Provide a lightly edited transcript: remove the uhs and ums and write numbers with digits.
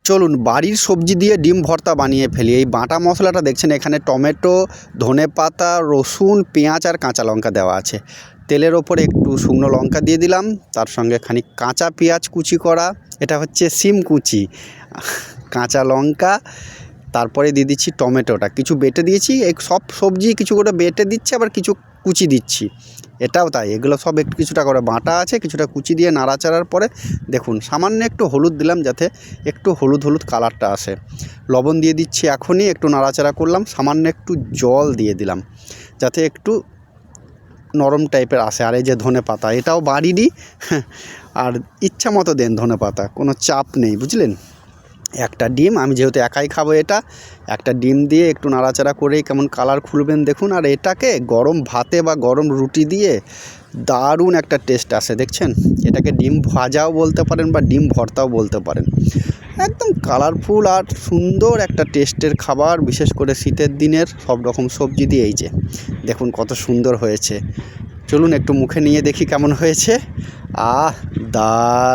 চলুন বাড়ির সবজি দিয়ে ডিম ভর্তা বানিয়ে ফেলি। এই বাটা মশলাটা দেখছেন, এখানে টমেটো, ধনেপাতা, রসুন, পেঁয়াজ আর কাঁচা লঙ্কা দেওয়া আছে। তেলের ওপরে একটু শুকনো লঙ্কা দিয়ে দিলাম, তার সঙ্গে খানিক কাঁচা পেঁয়াজ কুচি করা, এটা হচ্ছে সিম কুচি, কাঁচা লঙ্কা, তারপরে দিয়ে দিচ্ছি টমেটোটা কিছু বেটে দিয়েছি। এই সব সবজি কিছু করে বেটে দিচ্ছি, আবার কিছু কুচি দিচ্ছি, এটাও তাই। এগুলো সব একটু কিছুটা করে বাটা আছে, কিছুটা কুচি দিয়ে নাড়াচাড়ার পরে দেখুন সামান্য একটু হলুদ দিলাম, যাতে একটু হলুদ হলুদ কালারটা আসে। লবণ দিয়ে দিচ্ছি এখনই, একটু নাড়াচাড়া করলাম, সামান্য একটু জল দিয়ে দিলাম যাতে একটু নরম টাইপের আসে। আর এই যে ধনেপাতা, এটাও বাড়িরই, আর ইচ্ছা মতো দেন ধনেপাতা, কোনো চাপ নেই, বুঝলেন। একটা ডিম, আমি যেহেতু একাই খাবো, এটা একটা ডিম দিয়ে একটু নাড়াচাড়া করেই কেমন কালার খুলবেন দেখুন। আর এটাকে গরম ভাতে বা গরম রুটি দিয়ে দারুণ একটা টেস্ট আসে, দেখছেন। এটাকে ডিম ভাজাও বলতে পারেন বা ডিম ভর্তাও বলতে পারেন। একদম কালারফুল আর সুন্দর একটা টেস্টের খাবার, বিশেষ করে শীতের দিনের সব রকম সবজি দিয়ে। এই যে দেখুন কত সুন্দর হয়েছে। চলুন একটু মুখে নিয়ে দেখি কেমন হয়েছে। আহ, দা